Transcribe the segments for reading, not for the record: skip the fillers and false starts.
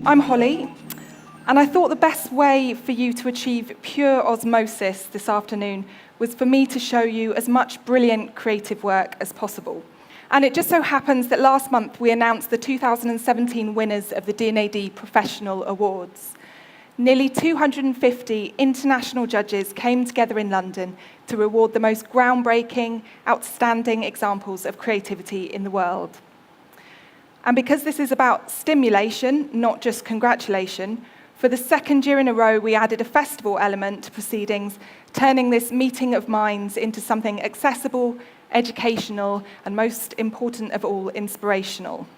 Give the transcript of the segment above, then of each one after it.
I'm Holly, and I thought the best way for you to achieve pure osmosis this afternoon was for me to show you as much brilliant creative work as possible. And it just so happens that last month we announced the 2017 winners of the D&AD Professional Awards. Nearly 250 international judges came together in London to reward the most groundbreaking, outstanding examples of creativity in the world. And because this is about stimulation, not just congratulation, for the second year in a row, we added a festival element to proceedings, turning this meeting of minds into something accessible, educational, and most important of all, inspirational.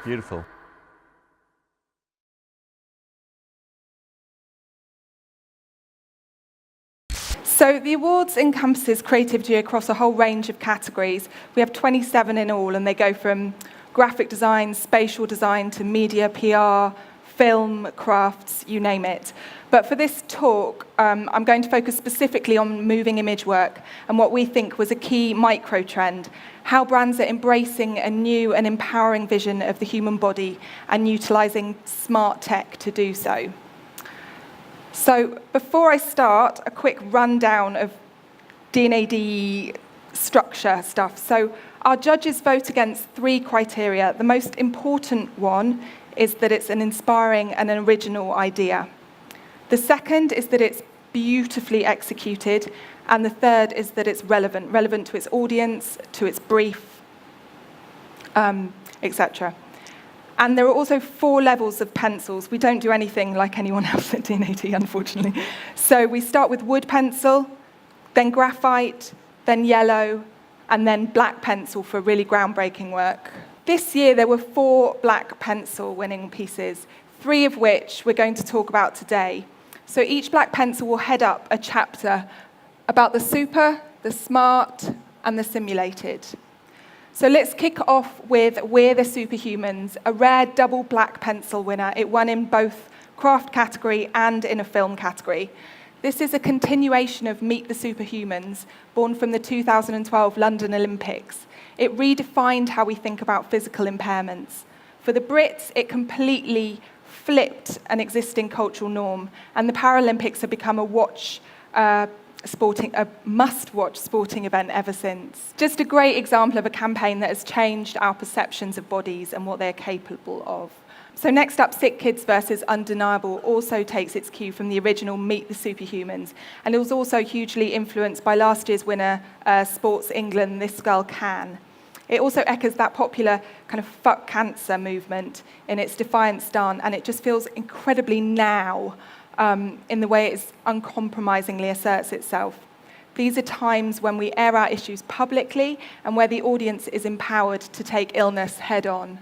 Beautiful. So the awards encompasses creativity across a whole range of categories. We have 27 in all, and they go from graphic design, spatial design, to media, PR, film, crafts, you name it. But for this talk, I'm going to focus specifically on moving image work and what we think was a key micro-trend, how brands are embracing a new and empowering vision of the human body and utilizing smart tech to do so. So before I start, a quick rundown of D&AD structure stuff. So our judges vote against 3 criteria. The most important one is that it's an inspiring and an original idea. The second is that it's beautifully executed, and the third is that it's relevant to its audience, to its brief, etc. And there are also 4 levels of pencils. We don't do anything like anyone else at D&AD, unfortunately. So we start with wood pencil, then graphite, then yellow, and then black pencil for really groundbreaking work. This year, there were 4 black pencil winning pieces, 3 of which we're going to talk about today. So each black pencil will head up a chapter about the super, the smart, and the simulated. So let's kick off with We're the Superhumans, a rare double black pencil winner. It won in both craft category and in a film category. This is a continuation of Meet the Superhumans, born from the 2012 London Olympics. It redefined how we think about physical impairments. For the Brits, it completely flipped an existing cultural norm, and the Paralympics have become a must-watch sporting event ever since. Just a great example of a campaign that has changed our perceptions of bodies and what they're capable of. So next up, Sick Kids versus Undeniable also takes its cue from the original Meet the Superhumans, and it was also hugely influenced by last year's winner, Sports England, This Girl Can. It also echoes that popular kind of fuck cancer movement in its defiant stance, and it just feels incredibly now in the way it uncompromisingly asserts itself. These are times when we air our issues publicly and where the audience is empowered to take illness head on.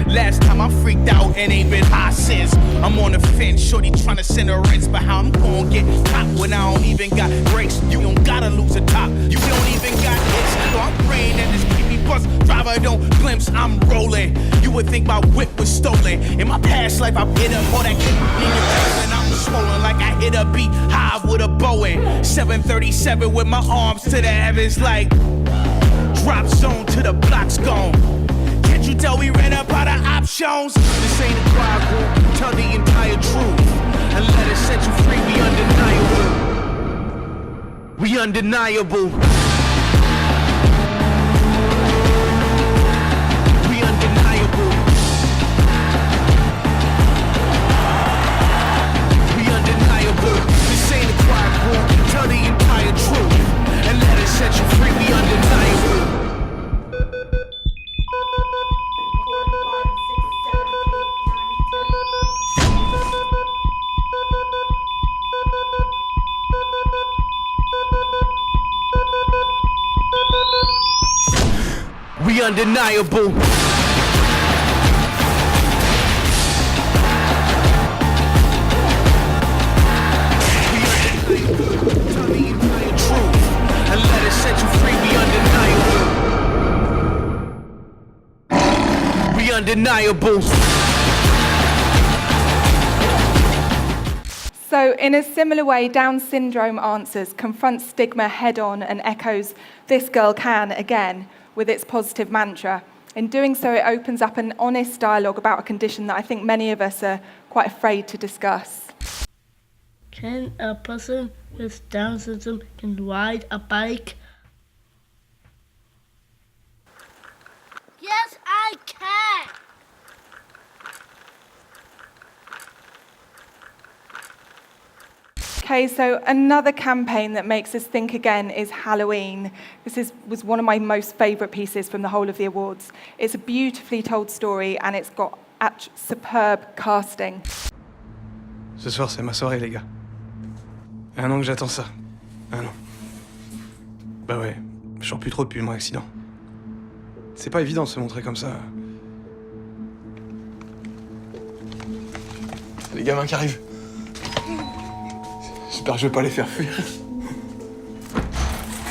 Last time I freaked out and ain't been high since. I'm on the fence, shorty tryna send a rinse, but how I'm gon' get caught when I don't even got brakes? You don't gotta lose a top, you don't even got hits. So I'm praying that this keep me bust driver mirror don't glimpse, I'm rolling. You would think my whip was stolen. In my past life, I've hit up all that in your face, and I'm swollen like I hit a beat high with a Boeing 737 with my arms to the heavens like drop zone to the block's gone. Can't you tell we ran up out of options? This ain't a choir group, tell the entire truth and let us set you free. We undeniable. We undeniable. We undeniable. We undeniable. This ain't a choir group, tell the entire truth and let us set you free. We undeniable. We undeniable. Tell the entire truth and let us set you free. We undeniable. We undeniable. So in a similar way, Down syndrome answers, confronts stigma head-on and echoes "This girl can" again with its positive mantra. In doing so, it opens up an honest dialogue about a condition that I think many of us are quite afraid to discuss. Can a person with Down syndrome can ride a bike? Yes, I can. Okay, so another campaign that makes us think again is Halloween. Was one of my most favourite pieces from the whole of the awards. It's a beautifully told story and it's got superb casting. Ce soir, c'est ma soirée, les gars. 1 an que j'attends ça. 1 an. Bah ouais, je sors plus trop depuis mon accident. C'est pas évident de se montrer comme ça. Les gamins qui arrivent. J'espère que je vais pas les faire fuir.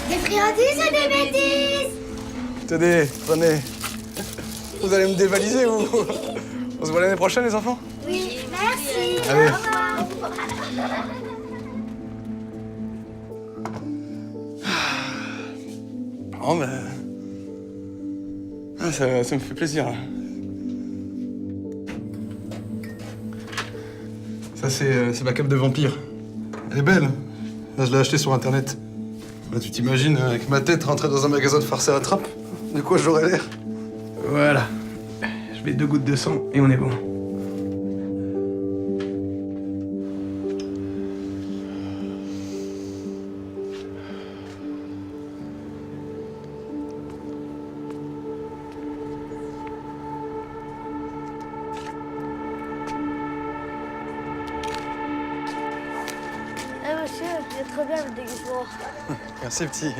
Des friandises ou des bêtises? Tenez, prenez. Vous allez me dévaliser, vous. On se voit l'année prochaine, les enfants? Oui, merci. Allez. Au revoir. Oh, ben... Ah, ça me fait plaisir. Ça, c'est ma cape de vampire. Elle est belle. Là, je l'ai achetée sur Internet. Là, tu t'imagines, avec ma tête, rentrer dans un magasin de farce à la trappe? De quoi j'aurais l'air? Voilà. Je mets 2 gouttes de sang et on est bon. Eh monsieur, il est très bien le déguisement. Merci, petit.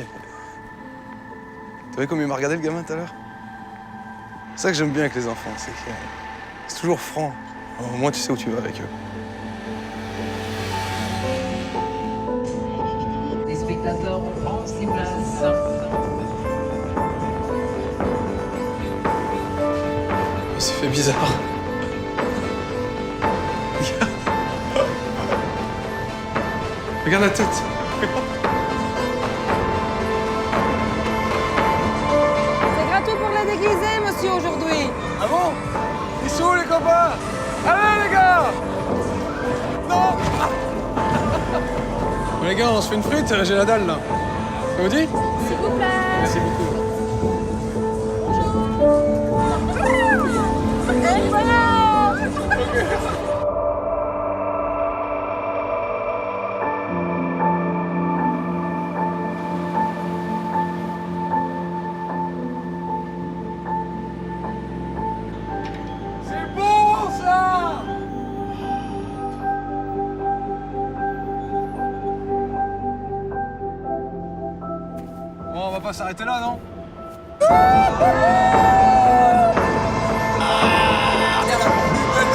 T'as vu comme il m'a regardé, le gamin, tout à l'heure? C'est ça que j'aime bien avec les enfants, c'est que c'est toujours franc. Au moins, tu sais où tu vas avec eux. Les spectateurs en France, les places. Ça fait bizarre. Regarde la tête. C'est gratuit pour les déguisés, monsieur, aujourd'hui. Ah bon? Ils sont où, les copains? Allez, les gars! Non! Bon, les gars, on se fait une frite, j'ai la dalle, là. Ça vous dit? S'il vous plaît. Merci beaucoup. Et voilà. C'est bon, ça! Bon, on va pas s'arrêter là, non?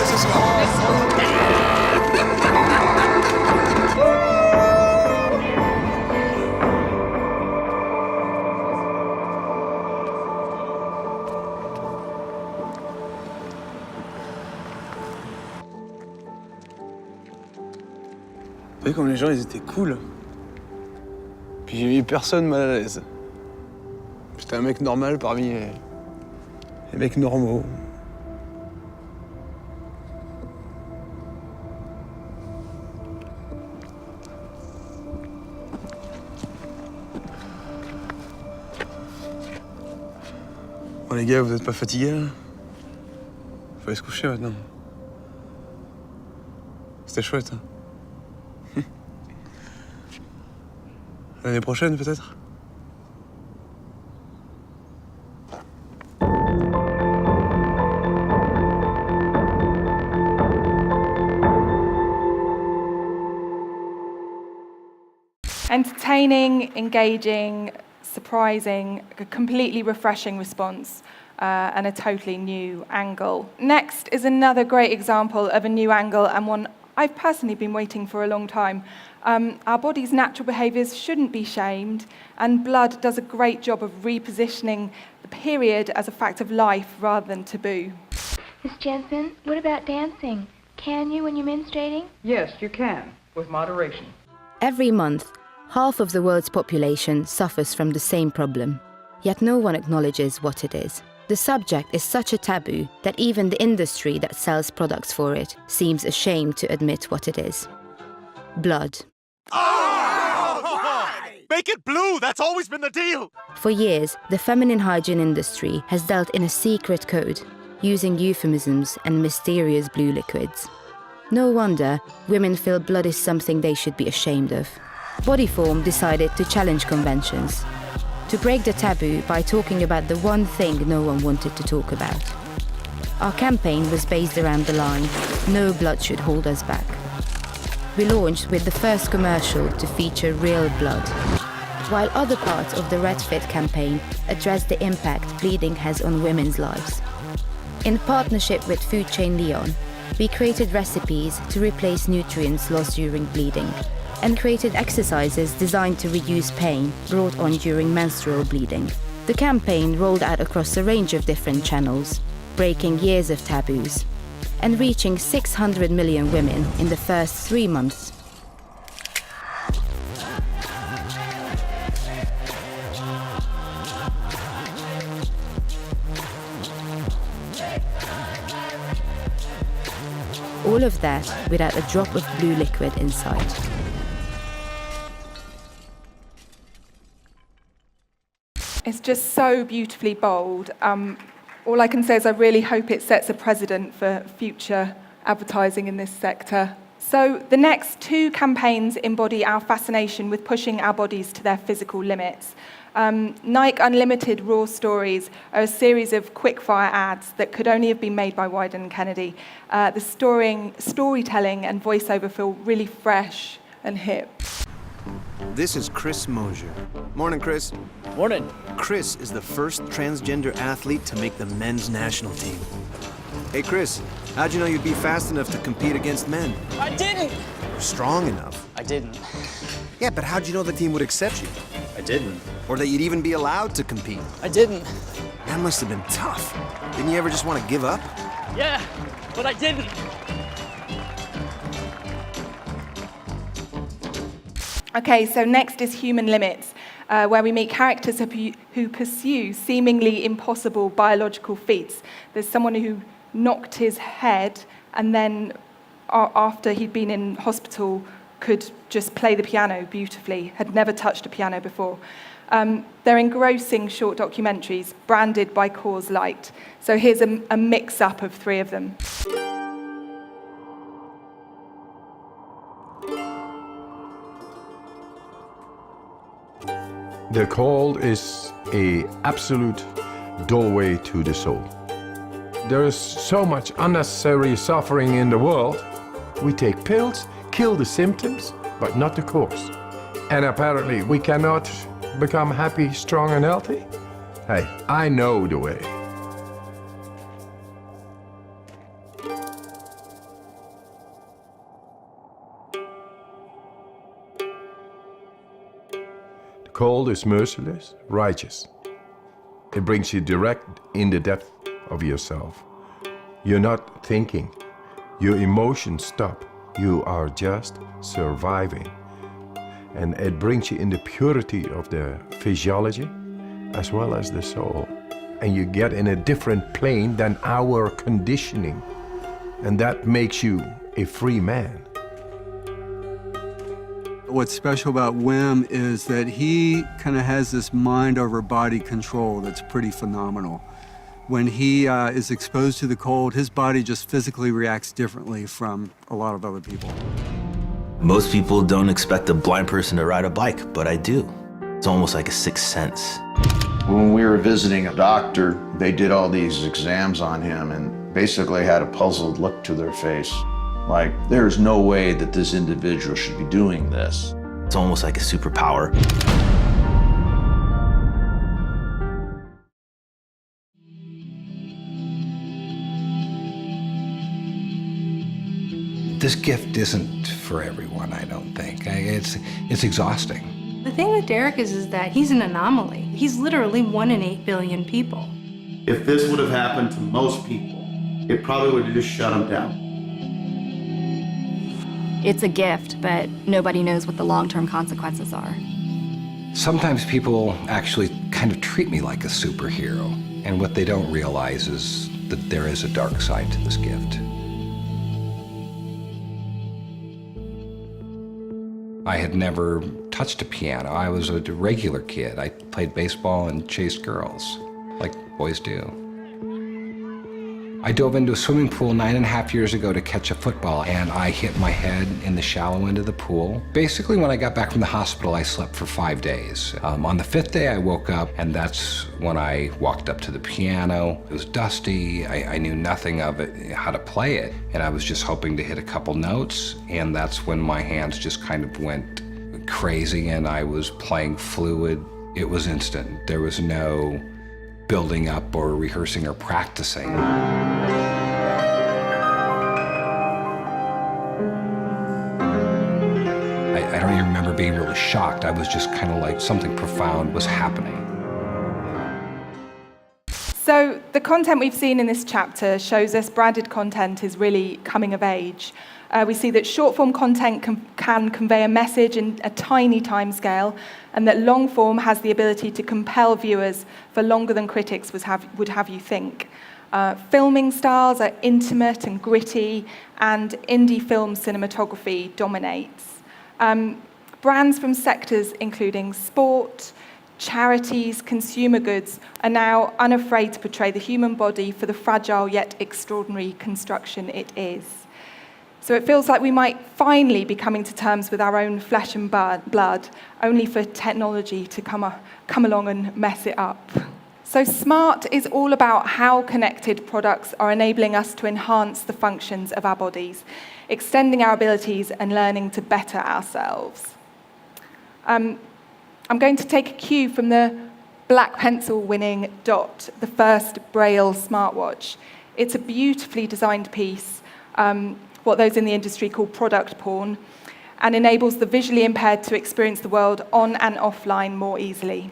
Ce soir. T'as vu comme les gens, ils étaient cool. Puis j'ai mis personne mal à l'aise. J'étais un mec normal parmi les mecs normaux. Bon les gars, vous êtes pas fatigués là? Faut aller se coucher maintenant. C'était chouette, hein? L'année prochaine peut-être? Entertaining, engaging, surprising, a completely refreshing response, and a totally new angle. Next is another great example of a new angle, and one I've personally been waiting for a long time. Our body's natural behaviours shouldn't be shamed, and blood does a great job of repositioning the period as a fact of life rather than taboo. Miss Jensen, what about dancing? Can you when you're menstruating? Yes, you can, with moderation. Every month, half of the world's population suffers from the same problem, yet no one acknowledges what it is. The subject is such a taboo that even the industry that sells products for it seems ashamed to admit what it is. Blood. Oh! Make it blue! That's always been the deal! For years, the feminine hygiene industry has dealt in a secret code, using euphemisms and mysterious blue liquids. No wonder women feel blood is something they should be ashamed of. Bodyform decided to challenge conventions, to break the taboo by talking about the one thing no one wanted to talk about. Our campaign was based around the line, "No blood should hold us back." We launched with the first commercial to feature real blood, while other parts of the Red Fit campaign address the impact bleeding has on women's lives. In partnership with Food Chain Lyon, we created recipes to replace nutrients lost during bleeding, and created exercises designed to reduce pain brought on during menstrual bleeding. The campaign rolled out across a range of different channels, breaking years of taboos, and reaching 600 million women in the first 3 months. All of that without a drop of blue liquid inside. It's just so beautifully bold. All I can say is I really hope it sets a precedent for future advertising in this sector. So the next 2 campaigns embody our fascination with pushing our bodies to their physical limits. Nike Unlimited Raw Stories are a series of quick-fire ads that could only have been made by Wyden and Kennedy. The storytelling and voiceover feel really fresh and hip. This is Chris Mosier. Morning, Chris. Morning. Chris is the first transgender athlete to make the men's national team. Hey, Chris, how'd you know you'd be fast enough to compete against men? I didn't. Or strong enough? I didn't. Yeah, but how'd you know the team would accept you? I didn't. Or that you'd even be allowed to compete? I didn't. That must have been tough. Didn't you ever just want to give up? Yeah, but I didn't. Okay, so next is Human Limits, where we meet characters who pursue seemingly impossible biological feats. There's someone who knocked his head and then, after he'd been in hospital, could just play the piano beautifully, had never touched a piano before. They're engrossing short documentaries branded by Coors Light. So here's a mix-up of 3 of them. The cold is an absolute doorway to the soul. There is so much unnecessary suffering in the world. We take pills, kill the symptoms, but not the cause. And apparently we cannot become happy, strong and healthy? Hey, I know the way. The cold is merciless, righteous. It brings you direct in the depth of yourself. You're not thinking. Your emotions stop. You are just surviving. And it brings you in the purity of the physiology as well as the soul. And you get in a different plane than our conditioning. And that makes you a free man. What's special about Wim is that he kind of has this mind over body control that's pretty phenomenal. When he is exposed to the cold, his body just physically reacts differently from a lot of other people. Most people don't expect a blind person to ride a bike, but I do. It's almost like a sixth sense. When we were visiting a doctor, they did all these exams on him and basically had a puzzled look to their face. Like, there's no way that this individual should be doing this. It's almost like a superpower. This gift isn't for everyone, I don't think. It's exhausting. The thing with Derek is that he's an anomaly. He's literally 1 in 8 billion people. If this would have happened to most people, it probably would have just shut them down. It's a gift, but nobody knows what the long-term consequences are. Sometimes people actually kind of treat me like a superhero, and what they don't realize is that there is a dark side to this gift. I had never touched a piano. I was a regular kid. I played baseball and chased girls, like boys do. I dove into a swimming pool 9.5 years ago to catch a football, and I hit my head in the shallow end of the pool. Basically, when I got back from the hospital, I slept for 5 days. On the 5th day, I woke up, and that's when I walked up to the piano. It was dusty. I knew nothing of it, how to play it, and I was just hoping to hit a couple notes, and that's when my hands just kind of went crazy, and I was playing fluid. It was instant. There was no building up or rehearsing or practicing. I don't even remember being really shocked. I was just kind of like something profound was happening. So the content we've seen in this chapter shows us branded content is really coming of age. We see that short-form content can convey a message in a tiny time scale, and that long-form has the ability to compel viewers for longer than critics would have you think. Filming styles are intimate and gritty, and indie film cinematography dominates. Brands from sectors including sport, charities, consumer goods are now unafraid to portray the human body for the fragile yet extraordinary construction it is. So it feels like we might finally be coming to terms with our own flesh and blood, only for technology to come along and mess it up. So SMART is all about how connected products are enabling us to enhance the functions of our bodies, extending our abilities and learning to better ourselves. I'm going to take a cue from the black pencil winning Dot, the first Braille smartwatch. It's a beautifully designed piece, what those in the industry call product porn, and enables the visually impaired to experience the world on and offline more easily.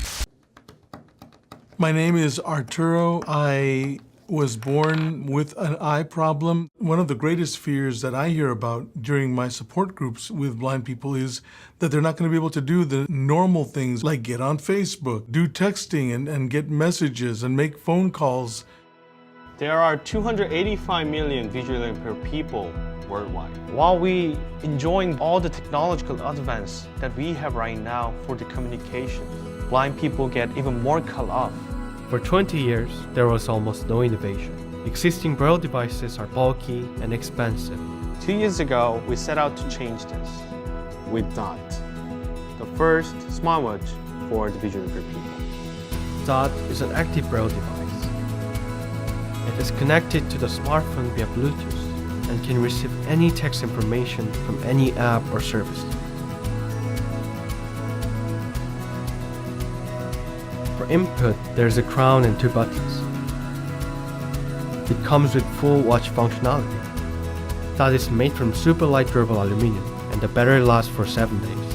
My name is Arturo. I was born with an eye problem. One of the greatest fears that I hear about during my support groups with blind people is that they're not going to be able to do the normal things like get on Facebook, do texting and get messages and make phone calls. There are 285 million visually impaired people worldwide. While we enjoying all the technological advance that we have right now for the communication, blind people get even more cut off. For 20 years, there was almost no innovation. Existing Braille devices are bulky and expensive. 2 years ago, we set out to change this with DOT, the first smartwatch for the visually impaired people. DOT is an active Braille device. It is connected to the smartphone via Bluetooth and can receive any text information from any app or service. For input, there's a crown and 2 buttons. It comes with full watch functionality. That is made from super light durable aluminum, and the battery lasts for 7 days.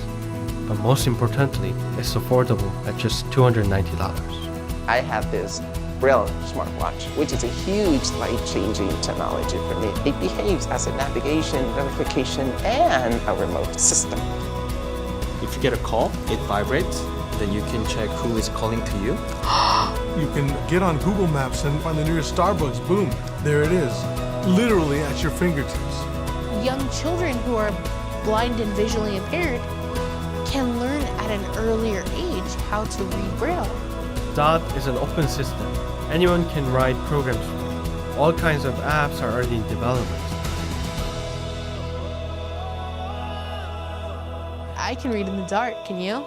But most importantly, it's affordable at just $290. I have this Braille smartwatch, which is a huge life-changing technology for me. It behaves as a navigation, verification, and a remote system. If you get a call, it vibrates, then you can check who is calling to you. You can get on Google Maps and find the nearest Starbucks. Boom, there it is, literally at your fingertips. Young children who are blind and visually impaired can learn at an earlier age how to read Braille. DOT is an open system. Anyone can write programs for it. All kinds of apps are already in development. I can read in the dark, can you?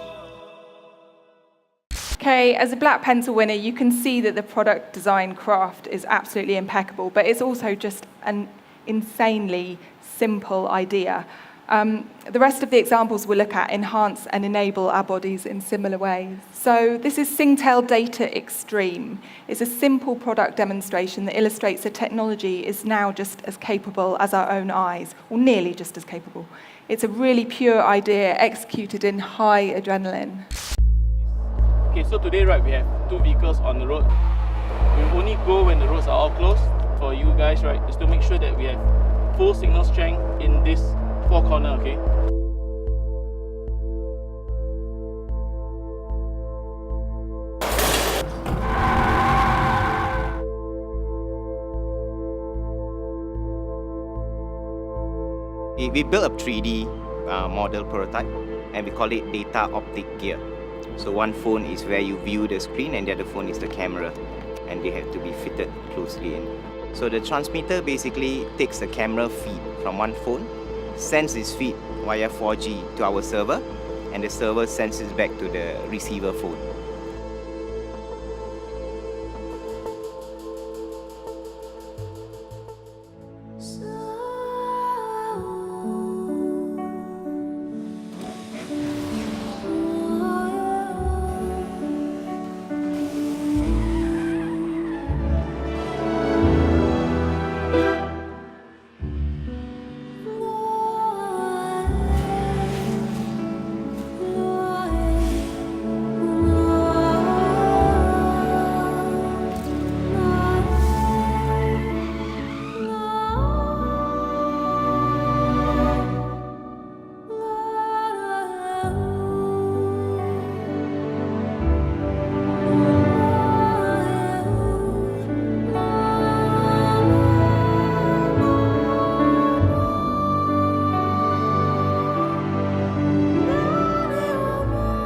Okay, as a black pencil winner, you can see that the product design craft is absolutely impeccable, but it's also just an insanely simple idea. The rest of the examples we'll look at enhance and enable our bodies in similar ways. So this is Singtel Data Extreme. It's a simple product demonstration that illustrates that technology is now just as capable as our own eyes, or nearly just as capable. It's a really pure idea executed in high adrenaline. Okay, so today, right, we have 2 vehicles on the road. We'll only go when the roads are all closed. For you guys, right, is to make sure that we have full signal strength in this 4 corner, okay? We built a 3D model prototype, and we call it data optic gear. So one phone is where you view the screen, and the other phone is the camera, and they have to be fitted closely in. So the transmitter basically takes the camera feed from one phone, sends its feed via 4G to our server, and the server sends it back to the receiver phone.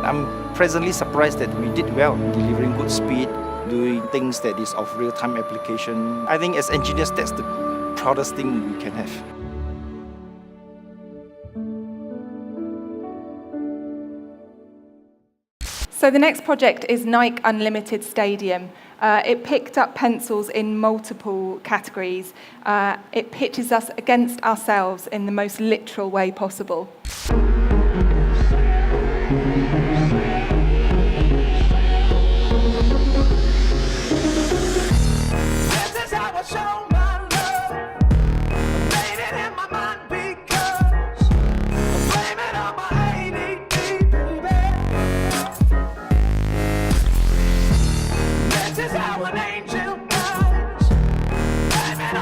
I'm pleasantly surprised that we did well, delivering good speed, doing things that is of real-time application. I think as engineers, that's the proudest thing we can have. So the next project is Nike Unlimited Stadium. It picked up pencils in multiple categories. It pitches us against ourselves in the most literal way possible.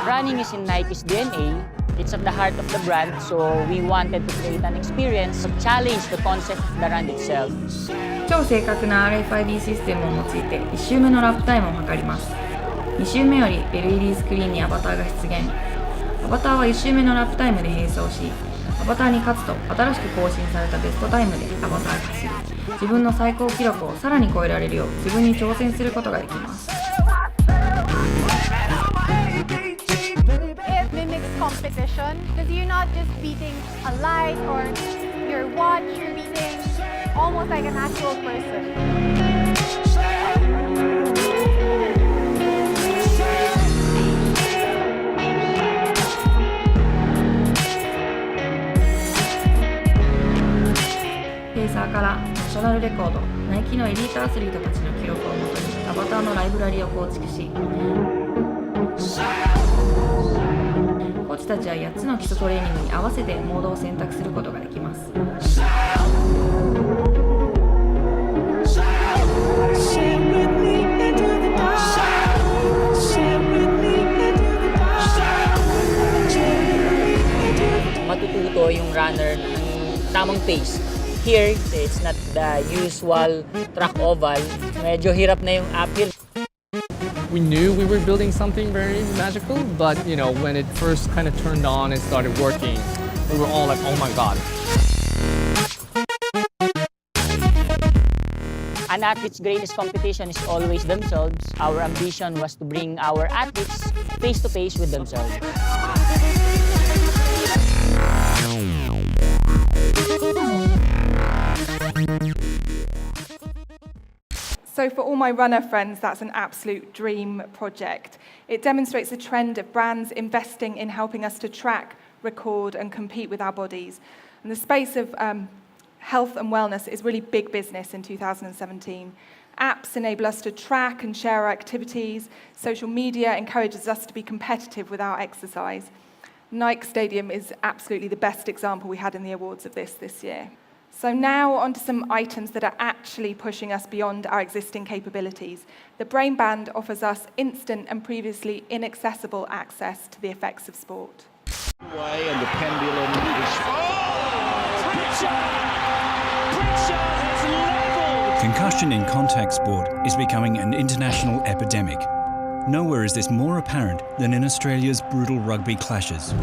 Running is in Nike's DNA. It's at the heart of the brand, so we wanted to create an experience to challenge the concept of the run itself. 超正確な RFID システムを用いて1周目のラップタイムを測ります。2周目より LED スクリーンにアバターが出現。アバターは1周目のラップタイムで並走し、アバターに勝つと新しく更新されたベストタイムでアバターが走り、自分の最高記録をさらに超えられるよう自分に挑戦することができます。It mimics competition because you're not just beating a light or your watch, you're beating almost like an actual person. Pacer からナショナルレコード、ナイキのエリートアスリートたちの記録をもとにアバターのライブラリを構築し、コーチたちは8つの基礎トレーニングに合わせてモードを選択することができます。tamang pace. Here, it's not the usual track oval. Medyo hirap na yung uphill. We knew we were building something very magical, but you know, when it first kind of turned on and started working, we were all like, oh my God. An athlete's greatest competition is always themselves. Our ambition was to bring our athletes face to face with themselves. So for all my runner friends, that's an absolute dream project. It demonstrates a trend of brands investing in helping us to track, record, and compete with our bodies. And the space of health and wellness is really big business in 2017. Apps enable us to track and share our activities. Social media encourages us to be competitive with our exercise. Nike Stadium is absolutely the best example we had in the awards of this year. So now onto some items that are actually pushing us beyond our existing capabilities. The Brain Band offers us instant and previously inaccessible access to the effects of sport. Way and the pendulum is... Concussion in contact sport is becoming an international epidemic. Nowhere is this more apparent than in Australia's brutal rugby clashes.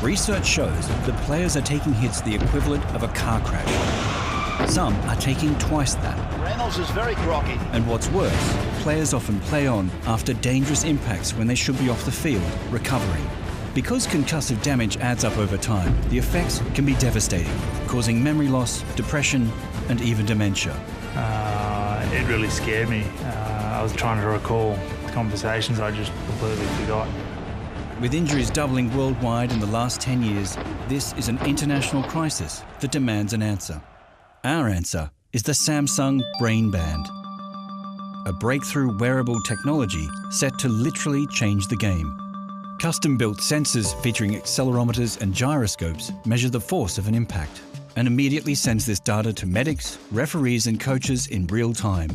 Research shows that players are taking hits the equivalent of a car crash. Some are taking twice that. Reynolds is very groggy. And what's worse, players often play on after dangerous impacts when they should be off the field, recovering. Because concussive damage adds up over time, the effects can be devastating, causing memory loss, depression, and even dementia. It really scared me. I was trying to recall conversations I just completely forgot. With injuries doubling worldwide in the last 10 years, this is an international crisis that demands an answer. Our answer is the Samsung Brain Band, a breakthrough wearable technology set to literally change the game. Custom-built sensors featuring accelerometers and gyroscopes measure the force of an impact and immediately sends this data to medics, referees and coaches in real time.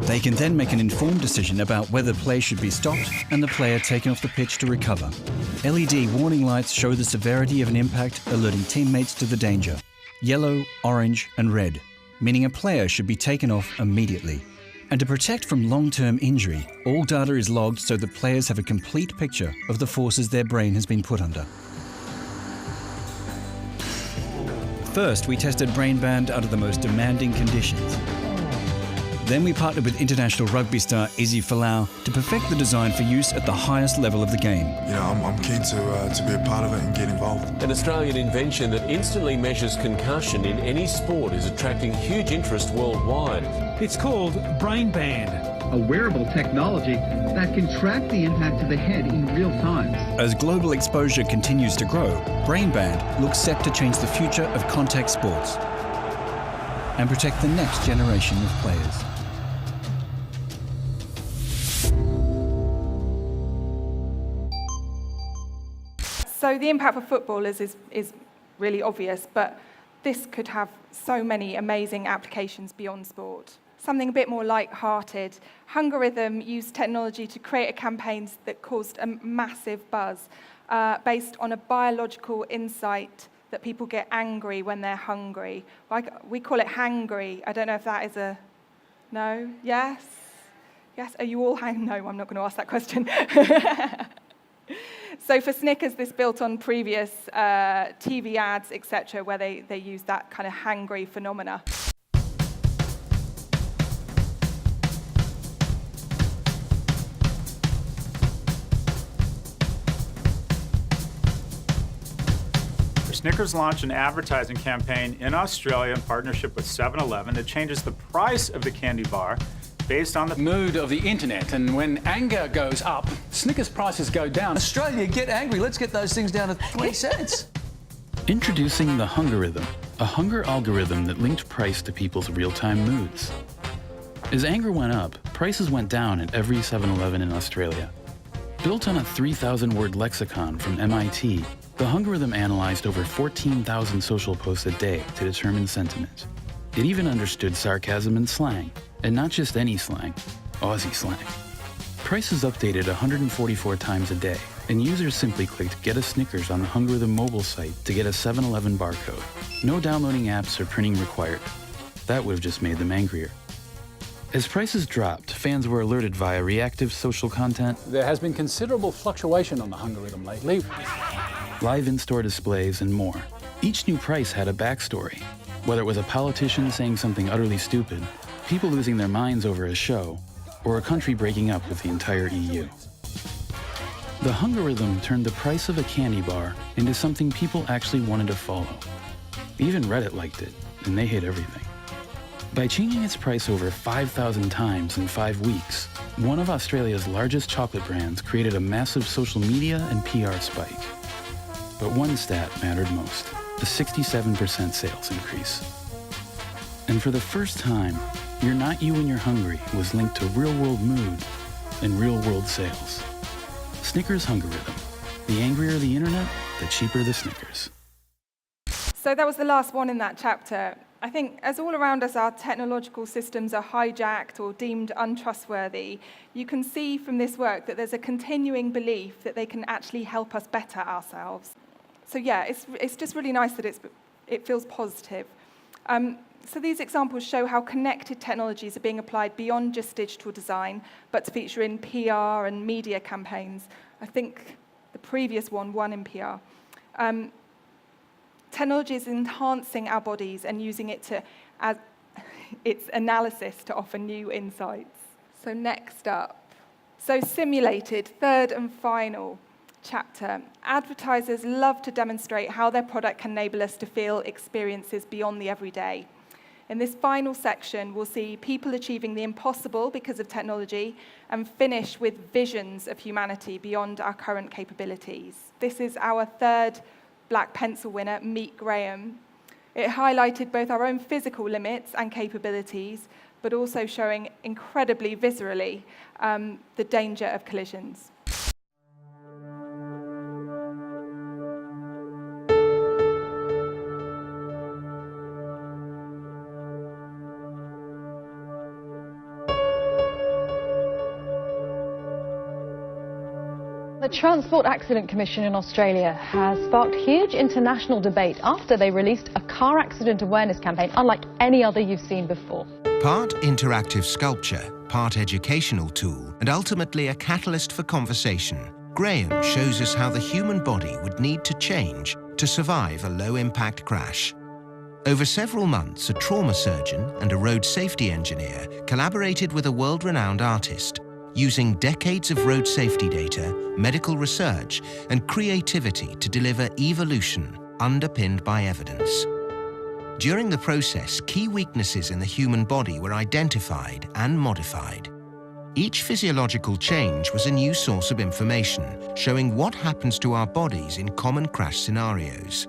They can then make an informed decision about whether play should be stopped and the player taken off the pitch to recover. LED warning lights show the severity of an impact, alerting teammates to the danger. Yellow, orange and red, meaning a player should be taken off immediately. And to protect from long-term injury, all data is logged so that players have a complete picture of the forces their brain has been put under. First, we tested Brain Band under the most demanding conditions. Then we partnered with international rugby star Izzy Folau to perfect the design for use at the highest level of the game. You know, I'm keen to be a part of it and get involved. An Australian invention that instantly measures concussion in any sport is attracting huge interest worldwide. It's called Brain Band, a wearable technology that can track the impact to the head in real time. As global exposure continues to grow, Brain Band looks set to change the future of contact sports and protect the next generation of players. So the impact for footballers is really obvious, but this could have so many amazing applications beyond sport. Something a bit more light-hearted. Hungerithm used technology to create campaigns that caused a massive buzz based on a biological insight that people get angry when they're hungry. We call it hangry. I don't know if that is a... No? Yes? Yes? Are you all No, I'm not going to ask that question. So for Snickers, this built on previous TV ads, etc., where they use that kind of hangry phenomena. Snickers launched an advertising campaign in Australia in partnership with 7-Eleven that changes the price of the candy bar based on the mood of the internet. And when anger goes up, Snickers prices go down. Australia, get angry. Let's get those things down to 3 cents. Introducing the Hungerithm, a hunger algorithm that linked price to people's real-time moods. As anger went up, prices went down at every 7-Eleven in Australia. Built on a 3,000-word lexicon from MIT, the Hungerithm analyzed over 14,000 social posts a day to determine sentiment. It even understood sarcasm and slang, and not just any slang, Aussie slang. Prices updated 144 times a day, And users simply clicked Get a Snickers on the Hunger Rhythm mobile site to get a 7-Eleven barcode. No downloading apps or printing required. That would have just made them angrier. As prices dropped, fans were alerted via reactive social content. There has been considerable fluctuation on the Hunger Rhythm lately. Live in-store displays, and more. Each new price had a backstory. Whether it was a politician saying something utterly stupid, people losing their minds over a show, or a country breaking up with the entire EU. The Hunger Rhythm turned the price of a candy bar into something people actually wanted to follow. Even Reddit liked it, and they hate everything. By changing its price over 5,000 times in 5 weeks, one of Australia's largest chocolate brands created a massive social media and PR spike. But one stat mattered most, the 67% sales increase. And for the first time, You're Not You When You're Hungry was linked to real-world mood and real-world sales. Snickers Hunger Rhythm. The angrier the internet, the cheaper the Snickers. So that was the last one in that chapter. I think as all around us our technological systems are hijacked or deemed untrustworthy, you can see from this work that there's a continuing belief that they can actually help us better ourselves. So yeah, it's just really nice that it feels positive. So these examples show how connected technologies are being applied beyond just digital design, but to feature in PR and media campaigns. I think the previous one won in PR. Technology is enhancing our bodies and using it as its analysis to offer new insights. So next up. So simulated, third and final chapter. Advertisers love to demonstrate how their product can enable us to feel experiences beyond the everyday. In this final section, we'll see people achieving the impossible because of technology and finish with visions of humanity beyond our current capabilities. This is our third Black Pencil winner, Meet Graham. It highlighted both our own physical limits and capabilities, but also showing incredibly viscerally the danger of collisions. The Transport Accident Commission in Australia has sparked huge international debate after they released a car accident awareness campaign unlike any other you've seen before. Part interactive sculpture, part educational tool, and ultimately a catalyst for conversation, Graham shows us how the human body would need to change to survive a low-impact crash. Over several months, a trauma surgeon and a road safety engineer collaborated with a world-renowned artist, using decades of road safety data, medical research, and creativity to deliver evolution underpinned by evidence. During the process, key weaknesses in the human body were identified and modified. Each physiological change was a new source of information, showing what happens to our bodies in common crash scenarios.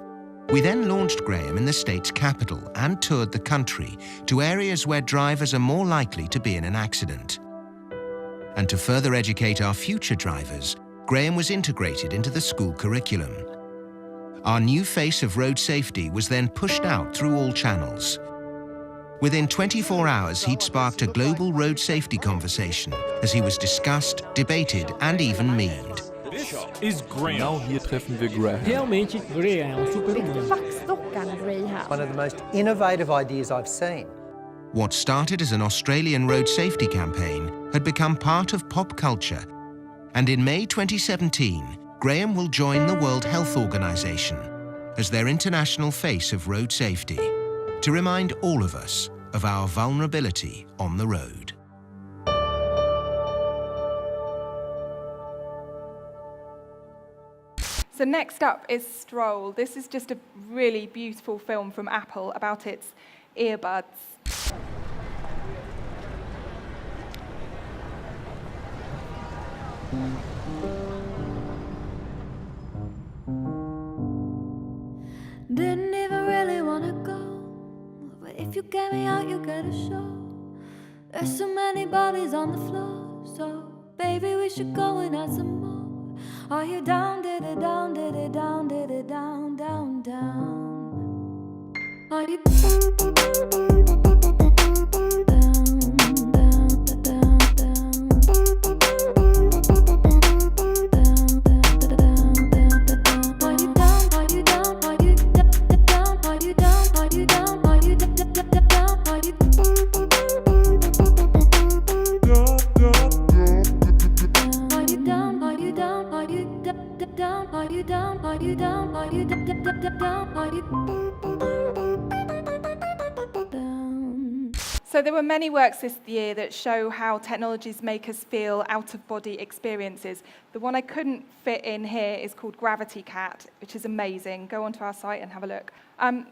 We then launched Graham in the state's capital and toured the country to areas where drivers are more likely to be in an accident. And to further educate our future drivers, Graham was integrated into the school curriculum. Our new face of road safety was then pushed out through all channels. Within 24 hours, he'd sparked a global road safety conversation as he was discussed, debated, and even memed. This is Graham. Now hier treffen wir Graham. Realmente, Graham é super-humano. One of the most innovative ideas I've seen. What started as an Australian road safety campaign had become part of pop culture. And in May 2017, Graham will join the World Health Organization as their international face of road safety to remind all of us of our vulnerability on the road. So next up is Stroll. This is just a really beautiful film from Apple about its earbuds. Didn't even really wanna go, but if you get me out, you get a show. There's so many bodies on the floor, so baby, we should go and add some more. Are you down, did it down, did it down, did it down, down, down? Are you So there were many works this year that show how technologies make us feel out-of-body experiences. The one I couldn't fit in here is called Gravity Cat, which is amazing. Go onto our site and have a look.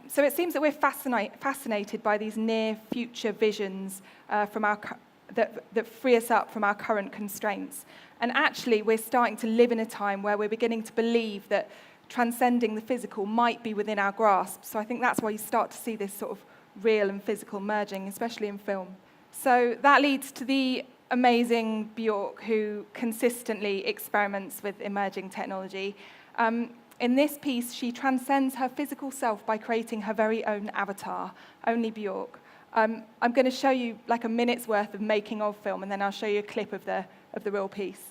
So it seems that we're fascinated by these near-future visions that free us up from our current constraints. And actually, we're starting to live in a time where we're beginning to believe that transcending the physical might be within our grasp. So I think that's why you start to see this sort of real and physical merging, especially in film. So that leads to the amazing Bjork, who consistently experiments with emerging technology. In this piece, she transcends her physical self by creating her very own avatar, only Bjork. I'm going to show you like a minute's worth of making of film, and then I'll show you a clip of the real piece.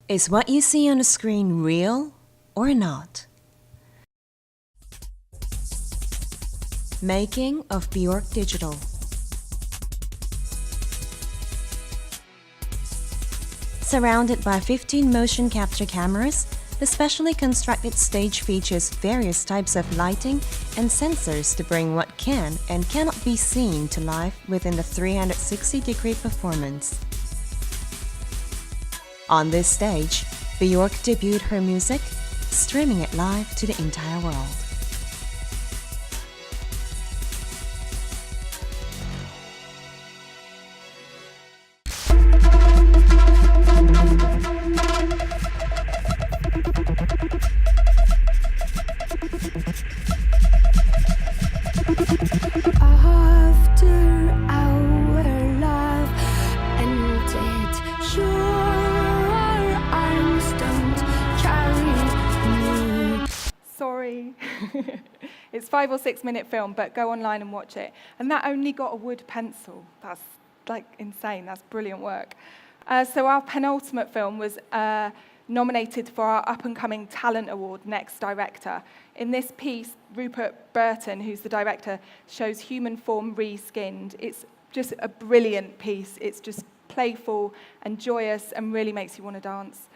Is what you see on the screen real or not? Making of Bjork Digital. Surrounded by 15 motion capture cameras, the specially constructed stage features various types of lighting and sensors to bring what can and cannot be seen to life within the 360-degree performance. On this stage, Bjork debuted her music, streaming it live to the entire world. It's 5 or 6 minute film, but go online and watch it. And that only got a wood pencil. That's like insane. That's brilliant work. So our penultimate film was nominated for our up-and-coming talent award, Next Director. In this piece, Rupert Burton, who's the director, shows human form re-skinned. It's just a brilliant piece. It's just playful and joyous and really makes you want to dance.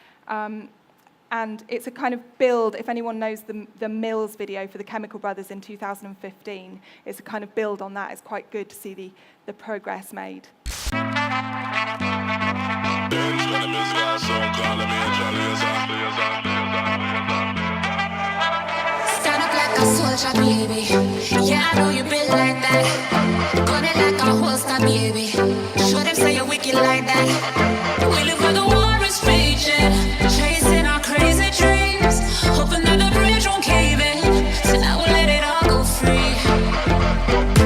And it's a kind of build, if anyone knows the Mills video for the Chemical Brothers in 2015, it's a kind of build on that. It's quite good to see the progress made. Stand up like a soldier, baby. Yeah, I know you built like that. Gun it like a holster, baby. Show them say you're wicked like that. We live where the war is raging, chasing our crazy dreams, hoping that the bridge won't cave in. So now we'll let it all go free.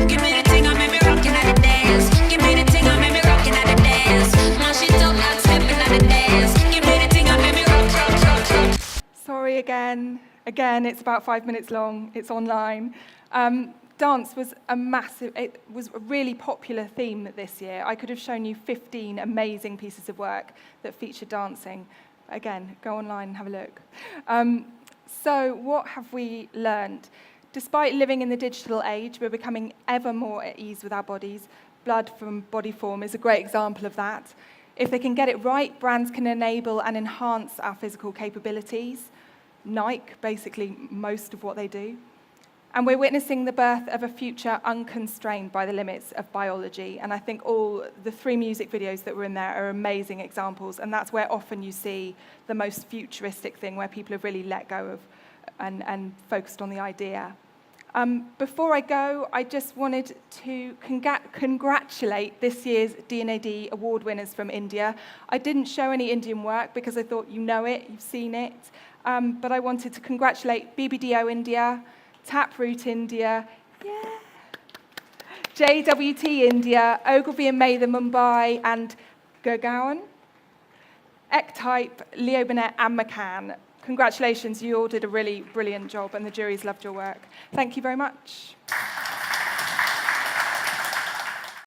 Give me the thing, I made me rockin' at the dance. Give me the thing, I made me rockin' at the dance. Now she don't like stepping at the dance. Give me the thing, I made me rock. Sorry again. Again, it's about 5 minutes long. It's online. Dance was it was a really popular theme this year. I could have shown you 15 amazing pieces of work that featured dancing. Again, go online and have a look. So what have we learned? Despite living in the digital age, we're becoming ever more at ease with our bodies. Blood from Bodyform is a great example of that. If they can get it right, brands can enable and enhance our physical capabilities. Nike, basically, most of what they do. And we're witnessing the birth of a future unconstrained by the limits of biology. And I think all the 3 music videos that were in there are amazing examples. And that's where often you see the most futuristic thing, where people have really let go of and focused on the idea. Before I go, I just wanted to congratulate this year's D&AD award winners from India. I didn't show any Indian work because I thought you know it, you've seen it. But I wanted to congratulate BBDO India, Taproot India, yeah, JWT India, Ogilvy and Mather Mumbai, and Gurgaon, Ek-Type, Leo Burnett, and McCann. Congratulations, you all did a really brilliant job, and the jury's loved your work. Thank you very much.